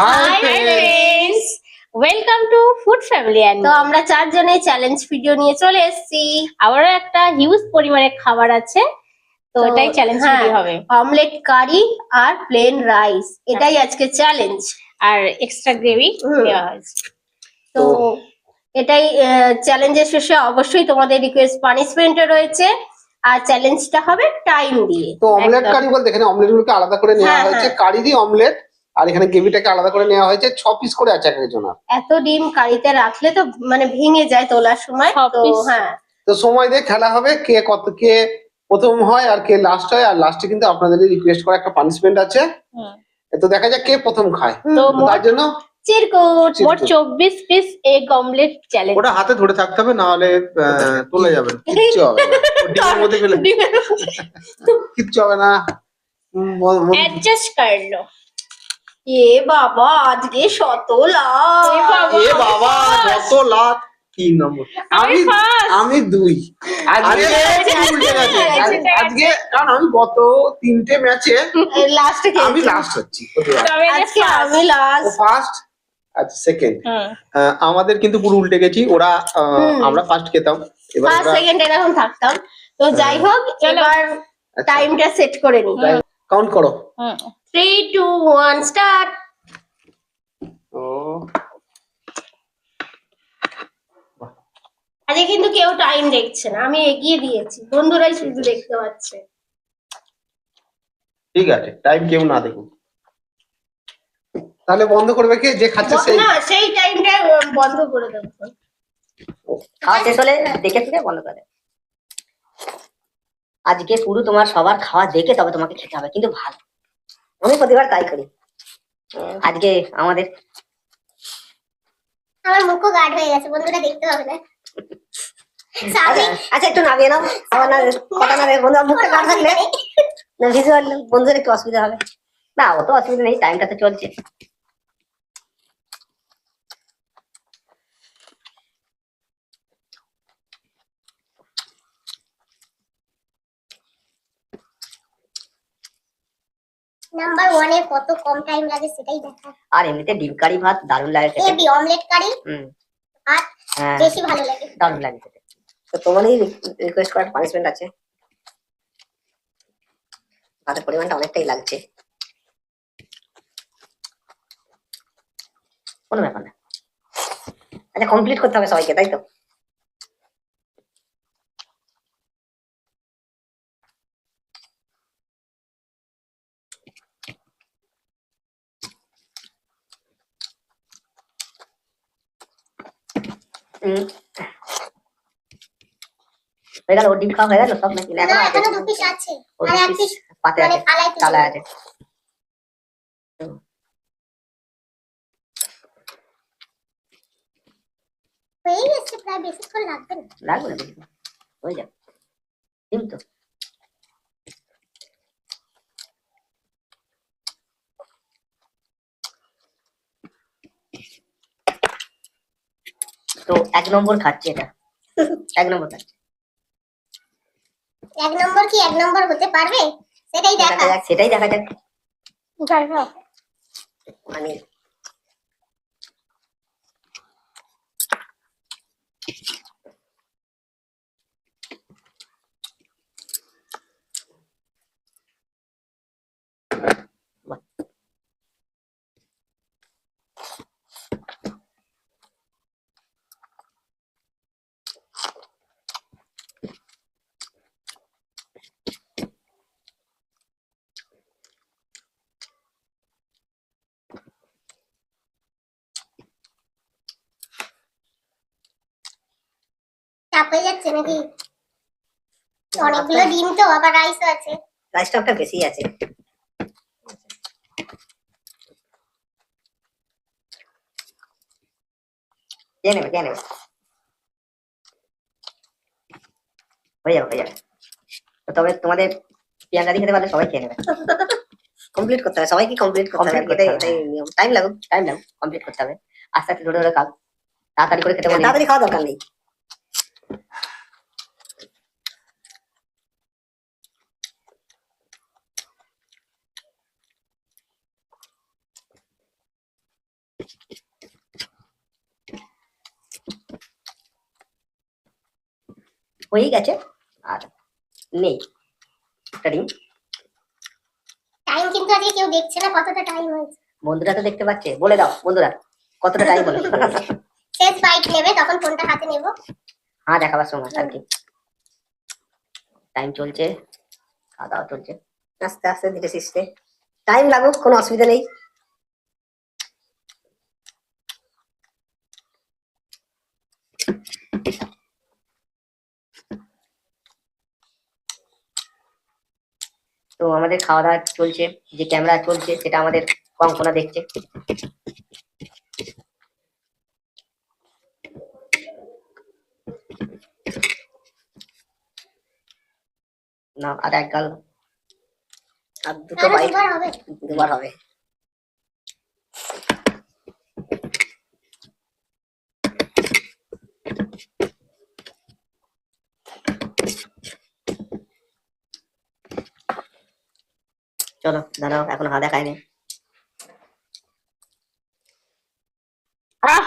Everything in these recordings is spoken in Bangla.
High hi friends, welcome to food family and তো আমরা চারজনে চ্যালেঞ্জ ভিডিও নিয়ে চলে এসেছি। আবারও একটা হিউজ পরিমাণে খাবার আছে, তো তো এটাই চ্যালেঞ্জ ভিডিও হবে। অমলেট কারি আর প্লেন রাইস, এটাই আজকে চ্যালেঞ্জ। আর এক্সট্রা গ্রেভি দেওয়া হয়েছে। তো এটাই চ্যালেঞ্জের শেষে অবশ্যই তোমাদের রিকোয়েস্ট পানিশমেন্টও রয়েছে, আর চ্যালেঞ্জটা হবে টাইম দিয়ে। তো অমলেট একদম। কারি বলতে এখানে অমলেট গুলোকে আলাদা করে নেওয়া হ্যাঁ, হয়েছে, হ্যাঁ। কারি দিয়ে অমলেট, আর এখানে গ্রেভিটাকে আলাদা করে নেওয়া হয়েছে। 6 পিস করে আছে এক একজনের। এত ডিম কারিতে রাখলে তো মানে ভেঙে যায় তোলার সময়। সব তো piece। হ্যাঁ, তো সময় দিয়ে খেলা হবে, কে প্রথম হয় আর কে লাস্ট হয়। আর লাস্টে কিন্তু আপনাদের রিকোয়েস্ট করা একটা পানিশমেন্ট আছে। তো দেখা যাক কে প্রথম খায়। তো তো তার জন্য চিরকুট। মোট 24 পিস এগ অমলেট চ্যালেঞ্জ। ওটা হাতে ধরে থাকতে হবে, না হলে তোলা যাবে না। কিচ্ছু হবে না, ও ডিমের মধ্যে ফেলে কিচ্ছু হবে না। অ্যাডজাস্ট করলো। এ বাবা, আজকে শত লাভ। এ এ বাবা, কত লাখ! 3 নম্বর। আমি first। আমি 2 আজকে উল্টে গেছে। আজকে কারণ আমি গত 3টে ম্যাচে লাস্টে আমি লাস্ট হচ্ছি প্রতিবার। তবে আজকে আমি ও লাস্ট। ফার্স্ট, আচ্ছা সেকেন্ড। আমাদের কিন্তু পুরো উল্টে গেছি। ওরা আমরা ফার্স্ট খেতাম, এবার ফার্স্ট ওরা সেকেন্ড এরকম থাকতাম। তো যাই হোক, চলো। এবার টাইমটা সেট করে নি। কাউন্ট করো। 3 2 1 স্টার্ট। ও আজকে কিন্তু কেউ টাইম দেখছে না, আমি এগিয়ে দিয়েছি, বন্ধুরাই শুধু দেখতে পাচ্ছে। ঠিক আছে, টাইম কেউ না দেখুন। তাহলে বন্ধ করবে কে? যে খাচ্ছে সেই। না, সেই টাইমটা বন্ধ করে দেবো। খাওয়া শেষ হলে দেখে ফিরে বন্ধ করে। আজকে পুরো তোমার সবার খাওয়া দেখে তবে তোমাকে খেতে হবে, কিন্তু ভালো। আমি প্রতিবার তাই করি। আজকে আমাদের আমার মুখও গাঢ় হয়ে গেছে, বন্ধুরা দেখতে হবে না। আচ্ছা একটু নামিয়ে নাও, আমার না কথা না বন্ধু মুখটা গাঢ় থাকলে না ভিজুয়াল বন্ধুদের একটু অসুবিধা হবে। না অত অসুবিধা নেই, টাইমটা তো চলছে। নাম্বার 1 এ কত কম টাইম লাগে সেটাই দেখা। আর এমনিতে ডিম কারি ভাত দারুণ লাগে খেতে। এবি অমলেট কারি আর হ্যাঁ, বেশি ভালো লাগে। দারুণ লাগে খেতে। তো তোমারই রিকোয়েস্ট করার পানিশমেন্ট আছে। ভাতের পরিমাণটা অনেকটাই লাগছে, কোনো ব্যাপার না। আচ্ছা কমপ্লিট করতে হবে সবাইকে, তাই তো? হয়ে গেল, ওর ডিম খাওয়া হয়ে গেল সব নাকি? না, এখনো 2 পিস আছে। ওর আর 1 পিস পিস পাতে মানে আছে, থালায় তুলে চালা দেবো। আছে। হয়ে গেছে প্রায়, বেশিক্ষণ লাগবে না। লাগবে না বেশি, হয়ে যাবে ডিম তো। তো 1 নম্বর খাচ্ছে এটা, 1 নম্বর খাচ্ছে। 1 নম্বর কি 1 নম্বর হতে পারবে সেটাই দেখা। দেখা যাক, সেটাই দেখা যাক। দেখো, মানে চাপ হয়ে যাচ্ছে নাকি? অনেকগুলো ডিম তো, আবার রাইসও আছে। রাইসটা একটা বেশি আছে। কে নেবে, কে নেবে? হয়ে যাবে, হয়ে যাবে। তো তবে তোমাদের পিয়াঙ্গাদি খেতে পারলে সবাই খেয়ে নেবে। কমপ্লিট করতে হবে, সবাইকে কমপ্লিট করতে হবে। এটাই এটাই নিয়ম। টাইম লাগুক, টাইম লাগুক, কমপ্লিট করতে হবে। আস্তে আস্তে ধরে ধরে খাও, তাড়াতাড়ি করে খেতে বলি। তাড়াতাড়ি খাওয়া দরকার নেই। হয়ে গেছে আর নেই একটা ডিম। টাইম কিন্তু আজকে কেউ দেখছে না কতটা টাইম হয়েছে। বন্ধুরা তো দেখতে পাচ্ছে, বলে দাও বন্ধুরা কতটা টাইম হলো। শেষ বাইট নেবে তখন ফোনটা হাতে নেব। হ্যাঁ দেখাবার সময় আর কি। টাইম চলছে, খাওয়া দাওয়া চলছে, আস্তে আস্তে ধীরে সুস্থে টাইম লাগুক, কোনো অসুবিধা নেই। তো আমাদের খাওয়া দাওয়া চলছে, যে ক্যামেরা চলছে সেটা আমাদের কঙ্কনা দেখছে। না আর এক গাল, আর দুটো আরো বাইট, দুবার হবে। দুবার হবে। চলো দাঁড়াও, এখন হাত দেখায়নি। আহ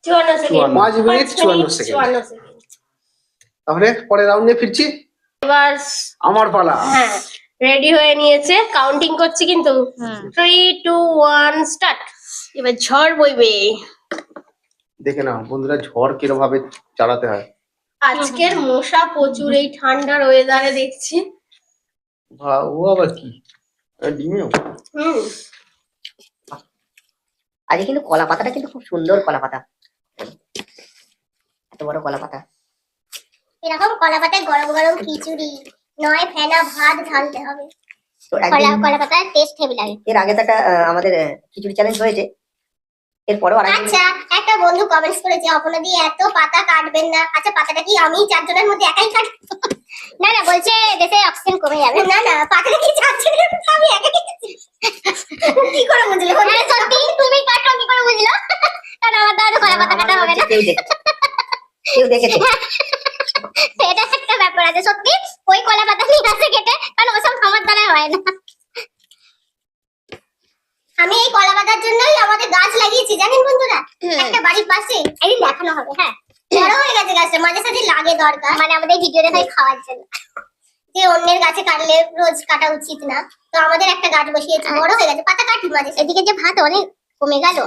54 সেকেন্ড 5 মিনিট 54 সেকেন্ড। 54 সেকেন্ড। তাহলে পরের রাউন্ডে ফিরছি, এবার আমার পালা। হ্যাঁ রেডি হয়ে নিয়েছে, কাউন্টিং করছি কিন্তু 3 2 1 স্টার্ট। এবার ঝড় বইবে। দেখে নাও বন্ধুরা ঝড় কিরকম ভাবে চালাতে হয়। আজকের মশা প্রচুর এই ঠান্ডার ওয়েদারে দেখছি। ও আবার কি ডিমেও হুম আজকে কিন্তু কলা পাতাটা কিন্তু খুব সুন্দর কলা পাতা, এত বড় কলা পাতা। এরকম কলা পাতায় গরম গরম খিচুড়ি নয় ফেনা ভাত ঢালতে হবে। তো একদিন কলা পাতার টেস্ট হেভি লাগে। এর আগে তো একটা আমাদের খিচুড়ি চ্যালেঞ্জ হয়েছে, এরপরেও আরেকদিন। আচ্ছা একটা বন্ধু কমেন্টস করেছে অপনা দিয়ে এত পাতা কাটবেন না। আচ্ছা পাতাটা কি আমি 4 জনের মধ্যে একাই কাটবো? না না বলছে দেশে অক্সিজেন কমে যাবে। না না পাতাটা কি 4 জনের মধ্যে আমি একাই কি করে বুঝলে? হ্যাঁ সত্যি তুমি কাটো কি করে বুঝলো? কারণ আমার দাদু কলা পাতা কাটা হবে না। কেউ দেখেছে এটা একটা ব্যাপার আছে সত্যি। ওই কলা পাতা নিয়ে আসে কেটে, কারণ ওসব আমার দ্বারা হয় না। আমি এই কলা পাতার জন্যই আমাদের গাছ লাগিয়েছি জানেন বন্ধুরা, একটা বাড়ির পাশে। একদিন দেখানো হবে। হ্যাঁ বড় হয়ে গেছে গাছটা, মাঝে সাঝে লাগে দরকার, মানে আমাদের ভিডিও দেখাই খাওয়ার জন্য। যে অন্যের গাছে কাটলে রোজ কাটা উচিত না, তো আমাদের একটা গাছ বসিয়েছি, বড় হয়ে গেছে, পাতা কাটি মাঝে। এদিকে যে ভাত অনেক কমে গেল।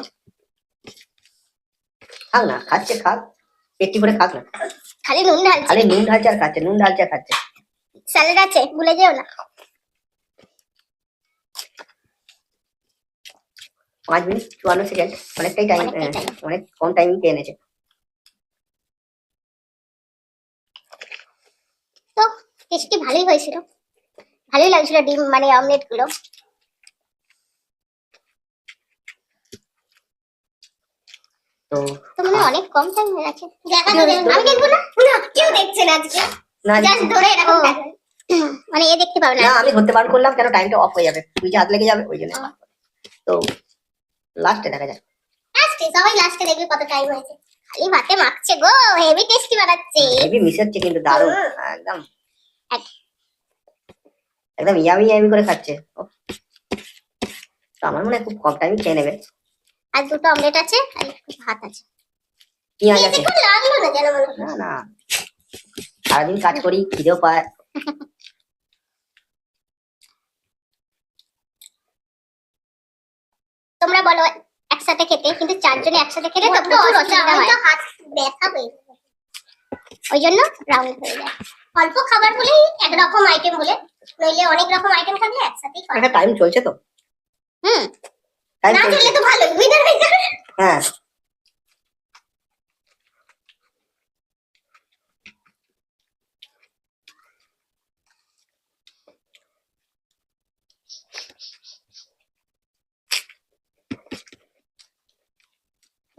খাক না, খাচ্ছে খাক, পেটি করে খাক না, খালি নুন ঢালছি। খালি নুন ঢালছে আর খাচ্ছে, নুন ঢালছে আর খাচ্ছে। স্যালাড আছে ভুলে যেও না। 5 মিনিট 54 সেকেন্ড, অনেকটাই টাইম, অনেক কম টাইম পেয়ে এনেছে। তো টেস্টি ভালোই হয়েছিল, ভালোই লাগছিল ডিম মানে অমলেট গুলো। তো তো মনে হয় অনেক কম টাইম হয়ে গেছে। দেখা যাবে, আমি দেখবো না। না কেউ দেখছে না আজকে, না জাস্ট ধরে এরকম দেখো। মানে এ দেখতে পাবে না, না। আমি ধরতে বার করলাম কেন, টাইমটা অফ হয়ে যাবে, তুই যে হাত লেগে যাবে ওই জন্য। তো লাস্টে দেখা যায়। লাস্টে সবাই লাস্টে দেখবে কত টাইম হয়েছে। খালি ভাতে মাখছে গো, হেভি টেস্টি বানাচ্ছে। হেভি মিশাচ্ছে কিন্তু দারুণ, একদম এক- একদম ইয়ামি ইয়ামি করে খাচ্ছে। ওহ, তো আমার মনে হয় খুব কম টাইমে খেয়ে নেবে। আর দুটো অমলেট আছে আর একটু ভাত আছে। পেঁয়াজ আছে? বেশিক্ষণ লাগলো না যেন মনে হয়। না না, সারাদিন কাজ করি, খিদেও পায়। তোমরা বলো একসাথে খেতে, কিন্তু 4 জনে একসাথে খেলে তো প্রচুর অসুবিধা হয়। হাত ব্যথা হয়ে যায়, ওই জন্য রাউন্ড হয়ে যায়। অল্প খাবার বলেই একরকম আইটেম বলে, নইলে অনেক রকম আইটেম থাকলে একসাথেই খাওয়া। একটা টাইম চলছে তো, হুম টাইম না চলছে। চললে তো ভালোই, উইনার হয়ে যাবে। হ্যাঁ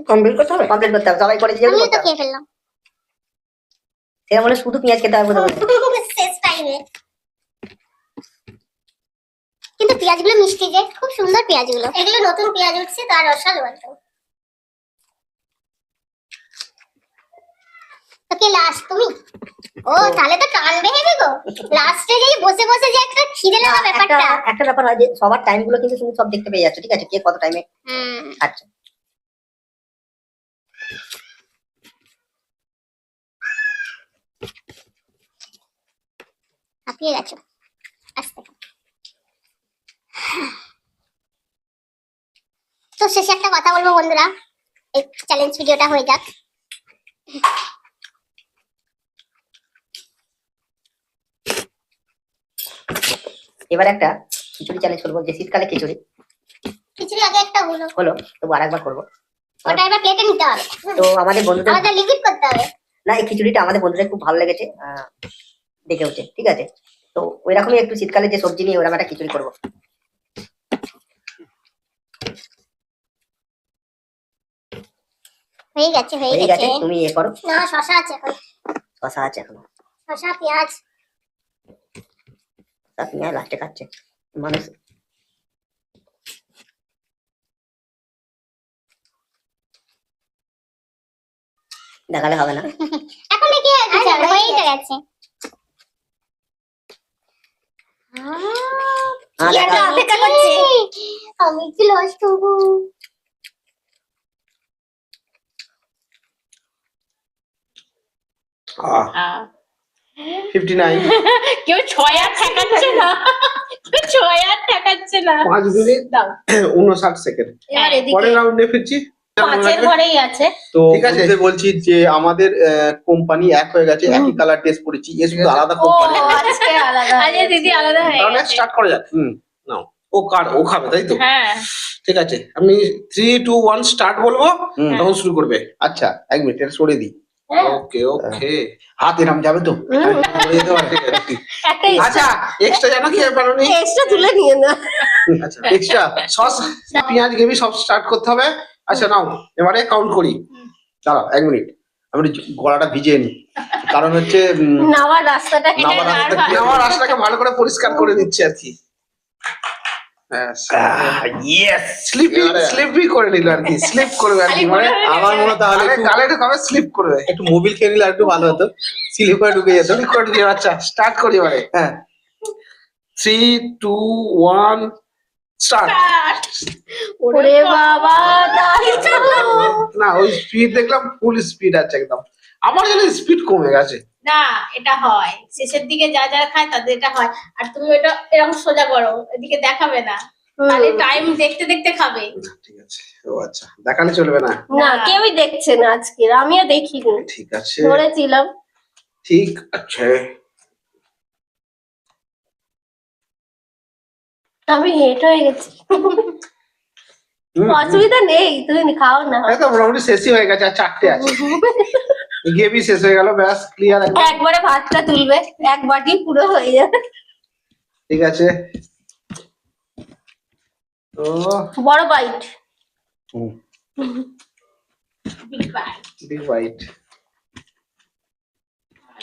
কমপ্লিট করতে হবে, কমপ্লিট করতে হবে, সবাই করেছে যেগুলো আমিও করতে তো হবে। খেয়ে ফেললাম সেটা বলে শুধু পেঁয়াজ খেতে হবে প্রথমে। শেষ টাইমে। কিন্তু পেঁয়াজগুলো মিষ্টি যে, খুব সুন্দর পেঁয়াজগুলো। এগুলো নতুন পেঁয়াজ উঠছে, তার রসালো একদম। তো কে লাস্ট তুমি? ও তাহলে তো টানবে হেবে গো। লাস্টে যেই বসে বসে যে একটা খিদে লাগা ব্যাপারটা। একটা ব্যাপার হয় যে সবার টাইম গুলো কিন্তু তুমি সব দেখতে পেয়ে যাচ্ছ, ঠিক আছে, কে কত টাইমে খাচ্ছে। হাঁপিয়ে গেছো আস্তে। তো শেষে একটা কথা বলবো বন্ধুরা, এই চ্যালেঞ্জ ভিডিওটা হয়ে যাক। এবার একটা খিচুড়ি চ্যালেঞ্জ করবো, যে শীতকালে খিচুড়ি খিচুড়ি আগে একটা হলো, তবু আরেকবার করবো। ওটা এবার প্লেটে নিতে হবে। তো আমাদের বন্ধুদের আমাদের লিকুইড করতে হবে। না, এই খিচুড়িটা আমাদের বন্ধুদের খুব ভালো লেগেছে, দেখেওছে, ঠিক আছে। তো ওইরকমই একটু শীতকালে যে সবজি নিয়ে ওরকম একটা খিচুড়ি করবো। হয়ে গেছে হয়ে হয়ে গেছে। গেছে, তুমি এ করো। না শশা আছে এখন, শশা আছে এখনো, শশা পেঁয়াজ। পেঁয়াজ লাস্টে খাচ্ছে মানুষ। দেখালে হবে না, এখন দেখি আচ্ছা হয়েই তো গেছে। দেখা। অপেক্ষা করছে। আমি কি লস্ট হবো? আহ, 59 কেউ 6 আর ঠেকাচ্ছে না, কেউ 6 আর ঠেকাচ্ছে না। 5 মিনিট দাও 59 সেকেন্ড। এবার এদিকে পরের রাউন্ডে ফিরছি। পাঁচের ঘরেই আছে। তো ঠিক আছে। বলতে বলছি যে আমাদের কোম্পানি এক হয়ে গেছে, একই কালার টেস্ট করেছি, এ শুধু আলাদা ও কোম্পানি। আজকে আলাদা আজকে দিদি আলাদা হয়ে তাহলে গেছে। স্টার্ট করা যাক। নাও, ও খাবে তাই তো? হ্যাঁ ঠিক আছে, আমি 3 2 1 স্টার্ট বলবো, হুম। তখন শুরু করবে। আচ্ছা 1 মিনিট এটা সরে দিই। ওকে ওকে। হাত এরম যাবে তো? করে দিতে পারে, ঠিক আছে। একটা আচ্ছা, এক্সট্রা জানো কি পারোনি? এক্সট্রা তুলে নিয়ে না। আচ্ছা, এক্সট্রা সস, পেঁয়াজ গ্রেভি সব স্টার্ট করতে হবে। আচ্ছা নাও, এবারে কাউন্ট করি। দাঁড়াও 1 মিনিট, আমি একটু গলাটা ভিজিয়ে নিই, কারণ হচ্ছে নামার রাস্তাটা এটা আমার রাস্তাটাকে ভালো করে পরিষ্কার করে দিচ্ছি আর কি। স্লিপই করে নিল আর কি, স্লিপ করবে আর কি, মানে আমার মনে হয় তাহলে একটু গালে ঢুকাবে, স্লিপ করবে। একটু মোবিল খেয়ে নিলে একটু ভালো হতো, স্লিপার ঢুকে যেত। স্লিপ করে দিয়ে আচ্ছা স্টার্ট করি এবারে। হ্যাঁ 3 2 1 স্টার্ট। ওরে বাবা তাই তো। না, ওই স্পিড দেখলাম ফুল স্পিড আছে একদম। আমার যেন স্পিড কমে গেছে। না, এটা হয় শেষের দিকে যা যারা খায় তাদের এটা হয়। আর তুমি এটা এরকম সোজা করো, এদিকে দেখাবে না, তাহলে টাইম দেখতে দেখতে খাবে। ঠিক আছে, ও আচ্ছা, দেখালে চলবে না। না কেউই দেখছে না আজকে, আমিও দেখিনি, ঠিক আছে ধরেছিলাম। ঠিক আছে। আমি হেট হয়ে গেছি। অসুবিধা নেই, তুমি খাও না। এই তো মোটামুটি শেষই হয়ে গেছে, আর 4টে আছে। গ্রেভি শেষ হয়ে গেল, ব্যাস ক্লিয়ার একদম। একবারে ভাতটা তুলবে, এক বাটি পুরো হয়ে যাবে। ঠিক আছে, তো বড় বাইট। Big byte.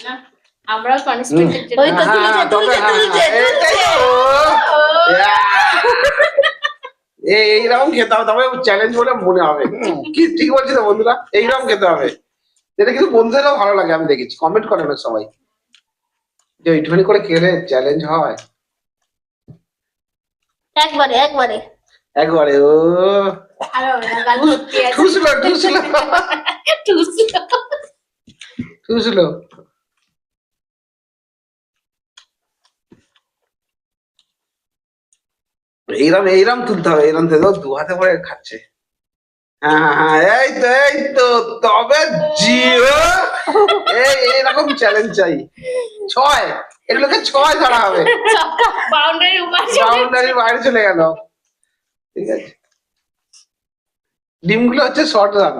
না, আমরাও পানিশমেন্টের জন্য ওই তো তুলছে তুলছে তুলছে এইরকম খেতে হবে, তবে চ্যালেঞ্জ বলে মনে হবে। কি ঠিক বলছি তো বন্ধুরা, এইরকম খেতে হবে। এটা কিন্তু বন্ধুদেরও ভালো লাগে, আমি দেখেছি, কমেন্ট করে না সবাই যে এইটুখানি করে খেলে চ্যালেঞ্জ হয়। একবারে একবারে। একবারে ও আরো গাল ভর্তি আছে। ঠুসলো ঠুসলো টুসলো। ঠুসলো। এইরকম এইরকম তুলতে হবে, এইরকম তুলতে হবে, 2 হাতে করে খাচ্ছে। হ্যাঁ, এই তো তবে জিও, এইরকম চ্যালেঞ্জ চাই। 6, এগুলোকে 6 ধরা হবে, বাউন্ডারি উপর বাউন্ডারির বাইরে চলে গেল। ঠিক আছে, ডিমগুলো হচ্ছে শর্ট রান।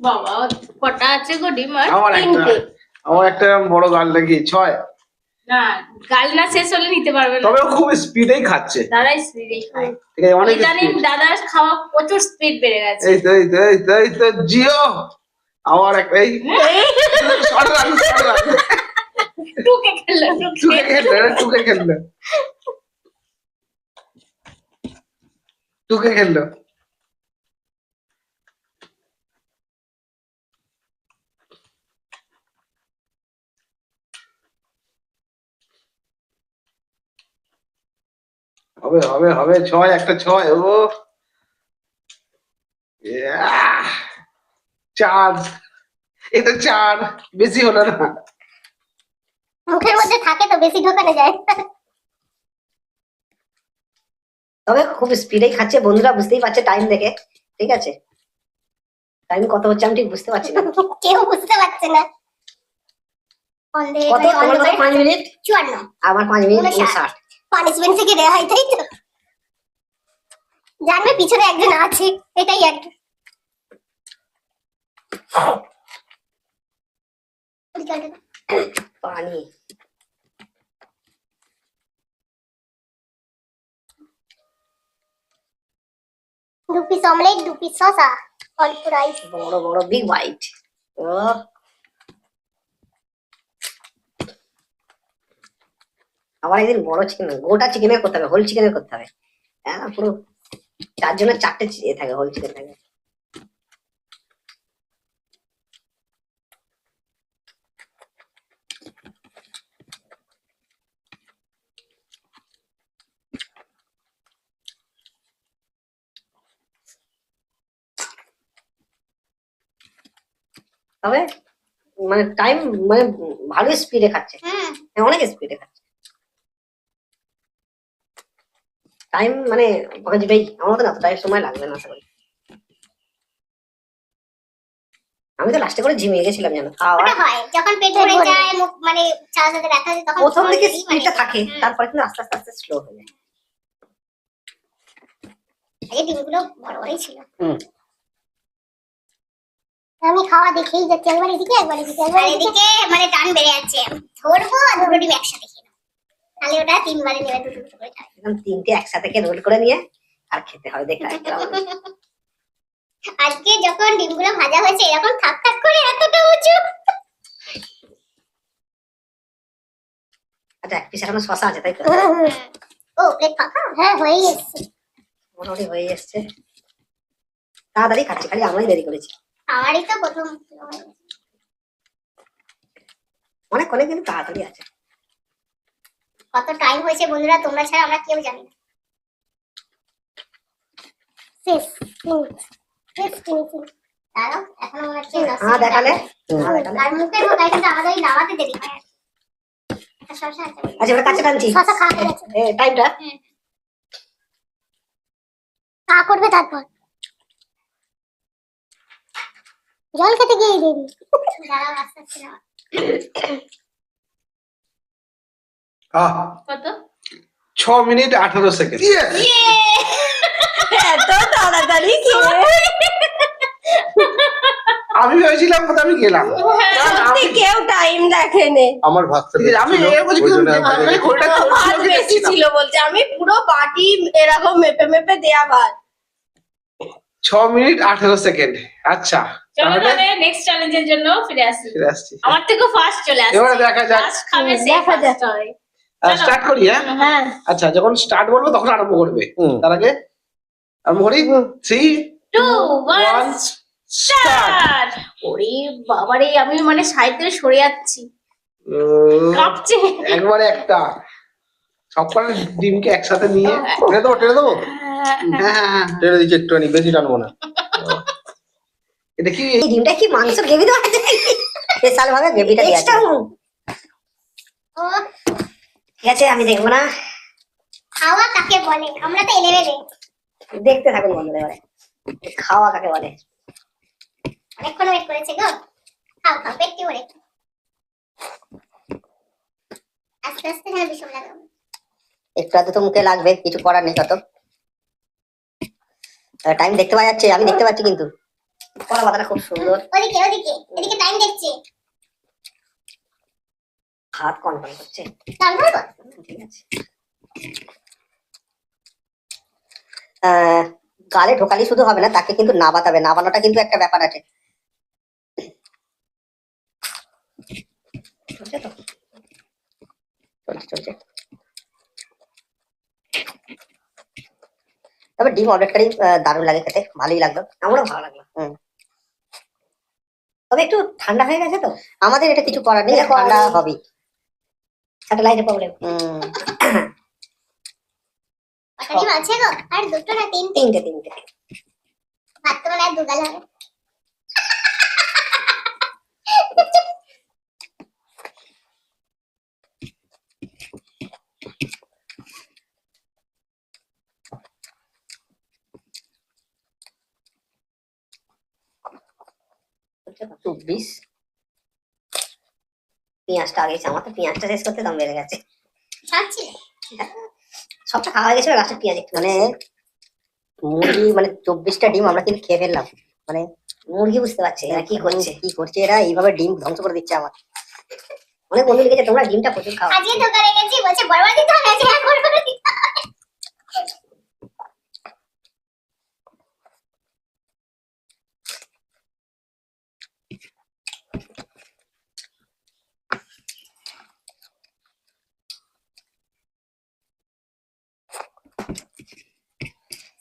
বাবা কটা আছে গো ডিম? আর তিনটে। আমার একটা বড় গাল নাকি 6। না, গাল না শেষ হলে নিতে পারবে না। তবে ও খুব স্পিডেই খাচ্ছে। দাদাই স্পিডে খায়। ঠিক আছে, অনেক ইদানিং স্পিড। দাদার খাওয়া প্রচুর স্পিড বেড়ে গেছে। এই তো জিও, আমার একটা এই শর্ট রান, টুকে খেললো, টুকে। টুকে খেললো। তোকে খেললো। হবে হবে হবে, ছয়, একটা ছয়। ও ইয়াহ! চার, এটা চার, বেশি হলো না। মুখের মধ্যে থাকে তো বেশি ঢোকানো যায়। তবে খুব স্পিডেই খাচ্ছে বন্ধুরা, বুঝতেই পারছে টাইম দেখে। ঠিক আছে, টাইম কত হচ্ছে আমি ঠিক বুঝতে পারছি না। কেউ বুঝতে পারছে না। কত তোমার কত? 5 মিনিট 54। আমার 5 মিনিট 59। 59। পানিশমেন্ট থেকে রেহাই, তাই তো? জানবে পিছনে একজন আছে, এটাই আর কি। পানি দু পিস অমলেট, 2 পিস শসা, অল্প রাইস। বড় বড় বিগ বাইট। ও আবার একদিন বড় চিকেন, গোটা চিকেনের করতে হবে, হোল চিকেনের করতে হবে। হ্যাঁ পুরো 4 জনের 4টে থাকে, হোল চিকেন থাকে। তবে মানে টাইম মানে ভালো স্পিডে খাচ্ছে। হুম। হ্যাঁ অনেক স্পিডে খাচ্ছে। টাইম মানে বাঁচবেই, আমার মতো না টাইম সময় লাগবে না আশা করি। আমি তো লাস্টে করে ঝিমিয়ে গেছিলাম জানো, খাওয়া ওটা হয় যখন পেট ভরে যায়, মুখ মানে চার সাথে ব্যথা হয়, তখন প্রথম দিকে already স্পিডটা মানে- থাকে, হুম। তারপরে কিন্তু আস্তে আস্তে আস্তে স্লো হয়ে যায়। এই ডিমগুলো বড় বড়ই ছিল। হুম। আমি খাওয়া দেখেই যাচ্ছি, একবার এদিকে একবার এদিকে, একবার এদিকে, মানে টান বেড়ে যাচ্ছে। ধরবো আর দুটো ডিম একসাথে খেয়ে নেবো। তাহলে ওটা 3 বারে নেবে, দুটো দুটো করে খাবে। একদম 3টে একসাথে রোল করে নিয়ে আর খেতে হবে, দেখা আজকে যখন ডিমগুলো ভাজা হয়েছে এরকম থাক থাক করে এতটা উঁচু। আচ্ছা, এক পিস এখনো শসা আছে তাই তো? ও প্লেট ফাঁকা? হ্যাঁ হয়েই এসছে। মোটামুটি হয়ে এসছে। তাড়াতাড়ি খাচ্ছি, খালি আমরাই দেরি করেছি। আমারই তো প্রথম। অনেক অনেক কিন্তু তাড়াতাড়ি আছে। কত টাইম হয়েছে বন্ধুরা, তোমরা ছাড়া আমরা কেউ জানি না। শেষ। শেষ ফিনিশিং। দাঁড়াও, এখনো মনে হচ্ছে 10 হ্যাঁ সেকেন্ড দেখালে, আছে। হ্যাঁ দেখালে। আর মুখের মধ্যে কিন্তু আমাদের ওই নামাতে দেরি হয় আর কি। একটা শসা আছে। আচ্ছা ওটা কাছে টানছি। শসা খাওয়া হয়ে গেছে। টাইমটা খা করবে তারপর। জল খেতে গিয়ে দেরি। দাঁড়াও আস্তে আস্তে নাও। কত? 6 মিনিট 18 সেকেন্ড। এত তাড়াতাড়ি খেয়ে আমি ভেবেছিলাম কোথাও আমি গেলাম। সত্যি কেউ টাইম দেখেনি। আমার ভাতটা আমি এর বলছি ওই জন্য কিন্তু আমি ঘড়িটা ভাত বেশি ছিল বলছে, আমি পুরো বাটি এরকম মেপে মেপে দেয়া ভাত। 6 মিনিট 18 সেকেন্ড। আচ্ছা চলো তাহলে তাহলে নেক্সট চ্যালেঞ্জের জন্য ফিরে আসি। ফিরে আসছি। আমার থেকে ফার্স্ট চলে আসছে। এবারে দেখা যাক। ফার্স্ট খাবে সে দেখা যাক। ফার্স্ট হয়। চলো। স্টার্ট করি। হ্যাঁ হ্যাঁ আচ্ছা, যখন স্টার্ট বলবো তখন আরম্ভ করবে। হুম। তার আগে আরম্ভ করি। 3 2 1 1 স্টার্ট। স্টার্ট। ওরে বাবারে, আমি মানে সাইড থেকে সরে যাচ্ছি, কাঁপছে। একবারে একটা সবকটা ডিমকে একসাথে নিয়ে টেনে দেবো, টেনে দেবো, হ্যাঁ হ্যাঁ হ্যাঁ। টেনে দিচ্ছি একটুখানি, বেশি টানবো না। এটা কি এই ডিমটা কি মাংস গ্রেভি দেওয়া আছে? স্পেশাল ভাবে গ্রেভিটা দিয়ে আছে। ও ঠিক আছে, আমি দেখবো না, খাওয়া কাকে বলে? আমরা তো এনে নেবে। দেখতে থাকুন বন্ধুরা। এবারে খাওয়া কাকে বলে? অনেকক্ষণ ওয়েট করেছে গো। খাও খাও, পেটটি ভরে। আস্তে আস্তে যেন বিষম লাগে। একটু আধটু তো মুখে লাগবে, কিছু করার নেই। তত টাইম দেখতে পাওয়া যাচ্ছে, আমি দেখতে পাচ্ছি কিন্তু। কলা পাতাটা খুব সুন্দর। ওদিকে ওদিকে, এদিকে টাইম দেখছে। হাত কনফার্ম করছে। টাইম ধরবো? ঠিক আছে। গালে ঢোকালি শুধু হবে না, তাকে কিন্তু নাবাতে হবে। নাবানোটা কিন্তু একটা ব্যাপার আছে। চলছে তো? চলছে চলছে। তবে ডিম অমলেটকারি দারুণ লাগে খেতে, ভালোই লাগলো, আমারও ভালো লাগলো। তবে একটু ঠান্ডা হয়ে গেছে তো, আমাদের এটা কিছু করার নেই, ঠান্ডা হবেই, স্যাটেলাইটের প্রবলেম। কটা ডিম আছে গো? আর দুটো না তিনটে? তিনটে। ভাত তো মানে আর দুগাল হবে। পেঁয়াজটা আগে আমার তো পেঁয়াজটা শেষ করতে দাম বেড়ে গেছে, খাচ্ছি সবটা খাওয়া হয়ে গেছে, লাস্টে পেঁয়াজ একটু মানে মুরগি মানে 24টা ডিম আমরা কিন্তু খেয়ে ফেললাম, মানে মুরগি বুঝতে পারছে এরা কি করছে এরা এইভাবে ডিম ধ্বংস করে দিচ্ছে আমার। অনেক বন্ধু লিখেছে তোমরা ডিমটা প্রচুর খাও। আজকে দোকানে গেছি বলছে বড় বড় দিতে হবে, আজকে হ্যাঁ বড় বড় দিতে হবে।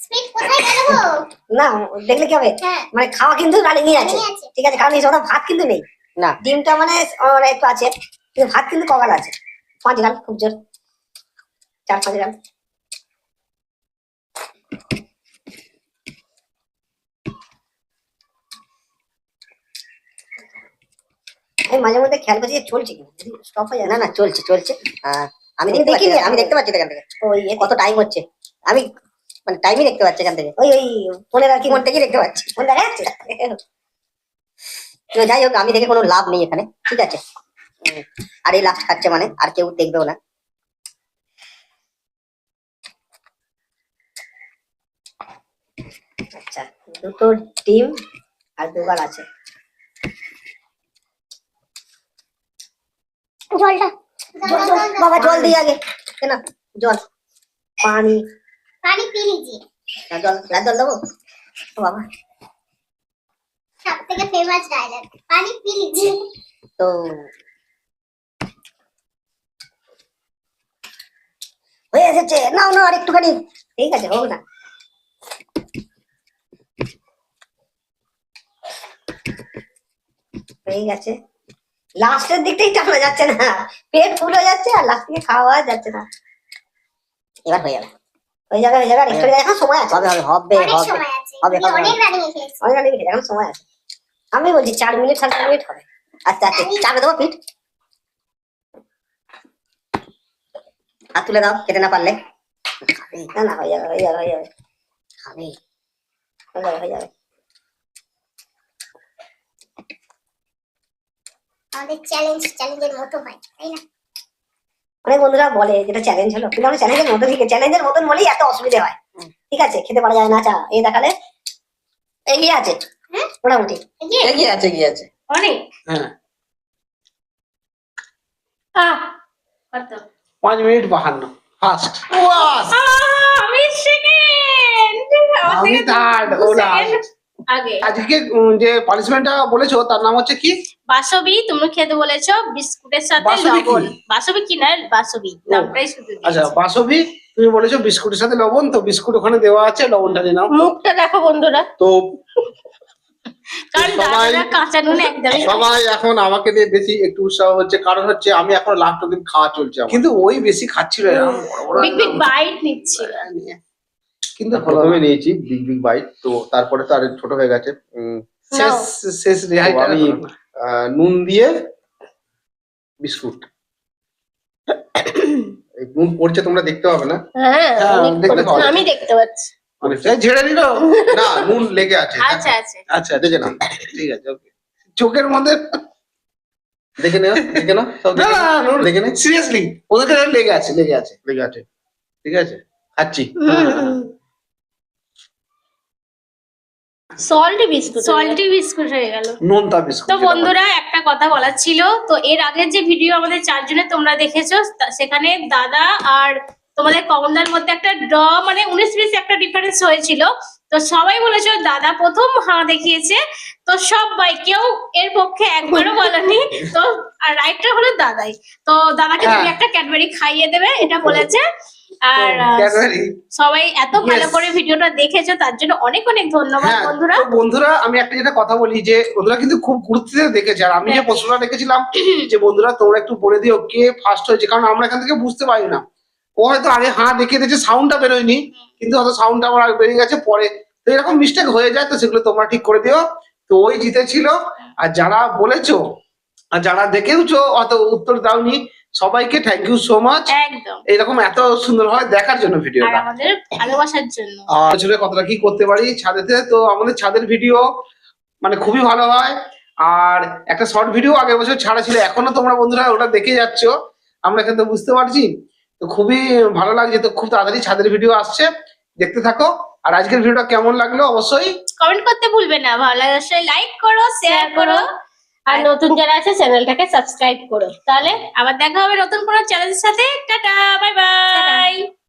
স্পিড কোথায় গেল গো? না দেখলে কি হবে, হ্যাঁ মানে খাওয়া কিন্তু রানিংই আছে, রানিং আছে। ঠিক আছে, কারণ এই সময় ভাত কিন্তু নেই, না ডিমটা মানে একটু আছে, কিন্তু ভাত কিন্তু কগাল আছে, 5 গাল খুব জোর, 4-5 গাল। আমি মাঝে মধ্যে খেয়াল করছি যে চলছে কি স্টপ হয়ে যায়, না চলছে। আমি দেখতে পাচ্ছি এখান থেকে ওই কত টাইম হচ্ছে, আমি মানে টাইমই দেখতে পাচ্ছি এখান থেকে, ওই ফোনের আর কি মন থেকে দেখতে পাচ্ছি, ফোন দেখা যাচ্ছে। তো যাই হোক আমি দেখে কোনো লাভ নেই এখানে, ঠিক আছে, আর এই লাস্ট খাচ্ছে মানে আর কেউ দেখবেও না। আচ্ছা, দুটো ডিম আর দুগাল আছে। জলটা বাবা জল দিয়ে আগে, কেন জল পানি, পানি পি লিজিয়ে। জল দেবো ও বাবা। সব থেকে ফেমাস ডায়লগ, পানি পি লিজিয়ে। তো হয়ে এসেছে, নাও আর একটুখানি, ঠিক আছে হোক না। হয়ে গেছে, লাস্টের দিকটাই টানা যাচ্ছে না, পেট ফুল হয়ে যাচ্ছে আর লাস্ট দিকে খাওয়া যাচ্ছে না। এবার হয়ে যাবে আর একটু এখন সময় আছে, হবে অনেক সময় আছে, হবে। অনেক রানিং এ খেয়েছি। অনেক রানি এখন সময় আছে, আমি বলছি 4 মিনিট 7 মিনিট হবে। আচ্ছা চাপে দেবো পিঠ, হাত তুলে দাও খেতে না পারলে। না হয়ে যাবে খাবে, হয়ে যাবে। আমাদের চ্যালেঞ্জের মতো হয়, তাই না? অনেক বন্ধুরা বলে যেটা চ্যালেঞ্জ হলো, কিন্তু আমরা চ্যালেঞ্জের মতন বলেই এত অসুবিধা হয়, ঠিক আছে, খেতে পারা যায় না। চা এই দেখালে এগিয়ে আছে, মোটামুটি এগিয়ে আছে অনেক হ্যাঁ কত 5 মিনিট 52 ফার্স্ট আমি সেকেন্ড, আমি থার্ড ও last। আগে আজকে যে পানিশমেন্টটা বলেছো তার নাম হচ্ছে কি? বাসবি, তুমি খেতে বলেছো বিস্কুটের সাথে বাসবি কি? লবণ। বাসবি কি না, বাসবি নামটাই শুধু আচ্ছা দিয়েছি। বাসবি তুমি বলেছো বিস্কুটের সাথে লবণ, তো বিস্কুট ওখানে দেওয়া আছে, লবণটা নিয়ে নাও। মুখটা দেখো বন্ধুরা। তো কারণ সবাই- দাদারা কাঁচা নুন একদমই খায় না। সবাই এখন আমাকে নিয়ে বেশি একটু উৎসাহ হচ্ছে, কারণ হচ্ছে আমি এখন লাস্ট দিন খাওয়া চলছে আমার। কিন্তু ওই বেশি খাচ্ছিল এরকম বড় বড় বিগ বিগ একদম। বাইট নিচ্ছি। কিন্তু হলো প্রথমে না। নিয়েছি বিগ বাইট, তো তারপরে তো আর ছোট হয়ে গেছে। শেষ রেহাইটা আমি হলো না। নুন দিয়ে বিস্কুট, এই নুন পড়ছে তোমরা দেখতে পাবে না, হ্যাঁ হ্যাঁ, অনেক দেখতে করেছে। পাওয়া আমি দেখতে পাচ্ছি। এই ঝেড়ে নিল। না নুন লেগে আছে, আচ্ছা আচ্ছা আচ্ছা দেখে নাও। ঠিক আছে ওকে। চোখের মধ্যে দেখে নাও সব না দেখে নে, সিরিয়াসলি ওদেরকে লেগে আছে লেগে আছে, ঠিক আছে খাচ্ছি। Salty biscuit. সল্টি বিস্কুট হয়ে গেল। নোনতা বিস্কুট তো বন্ধুরা একটা কথা বলার ছিল, তো এর আগের যে ভিডিও আমাদের 4 জনের তোমরা দেখেছো, সেখানে দাদা আর তোমাদের কমনদার মধ্যে একটা মানে 19-20 একটা ডিফারেন্স হয়েছিল। তো সবাই বলেছো দাদা প্রথম হাঁ দেখিয়েছে, তো সবাই কেউ এর পক্ষে একবারও বলেনি। তো আর রাইটটা হলো দাদাই। তো দাদাকে তুমি একটা ক্যাডবেরি খাইয়ে দেবে এটা বলেছে। আর ক্যাডবেরি। সবাই এত ভালো Yes. করে ভিডিওটা দেখেছো তার জন্য অনেক অনেক ধন্যবাদ হ্যাঁ, বন্ধুরা। তো বন্ধুরা আমি একটা যেটা কথা বলি যে বন্ধুরা কিন্তু খুব গুরুত্ব দিয়ে দেখেছে, আর আমি যে হ্যাঁ। প্রশ্নটা রেখেছিলাম যে বন্ধুরা তোমরা একটু বলে দিও কে ফার্স্ট হয়েছে, কারণ আমরা এখান থেকে বুঝতে পারি না। ও হয়তো আগে দেখিয়ে দিয়েছে, সাউন্ডটা বেরোয়নি, কিন্তু হয়তো সাউন্ডটা আমার আগে বেরিয়ে গেছে পরে, তো এরকম মিস্টেক হয়ে যায়, তো সেগুলো তোমরা ঠিক করে দিও। তো ওই জিতেছিল, আর যারা বলেছো আর যারা দেখেওছো অত উত্তর দাওনি, সবাইকে থ্যাংক ইউ সো মাচ একদম, এরকম এত সুন্দরভাবে দেখার জন্য আর ভিডিওটা। আমাদের ভালোবাসার জন্য। আর আসলে কতটা কি করতে পারি ছাদেতে, তো আমাদের ছাদের ভিডিও মানে খুবই ভালো হয়। আর একটা শর্ট ভিডিও আগের বছর ছাড়া ছিল, এখনো তোমরা বন্ধুরা ওটা দেখে যাচ্ছ, আমরা এখান থেকে বুঝতে পারছি। তো খুবই ভালো লাগছে, তো খুব তাড়াতাড়ি ছাদের ভিডিও আসছে, দেখতে থাকো। আর আজকের ভিডিওটা কেমন লাগলো অবশ্যই কমেন্ট করতে ভুলবে না, ভালো লাগলে লাইক করো, শেয়ার করো। আর নতুন যারা আছে চ্যানেলটাকে সাবস্ক্রাইব করো। তাহলে আবার দেখা হবে নতুন কোনো চ্যানেলের সাথে। Tata, bye bye.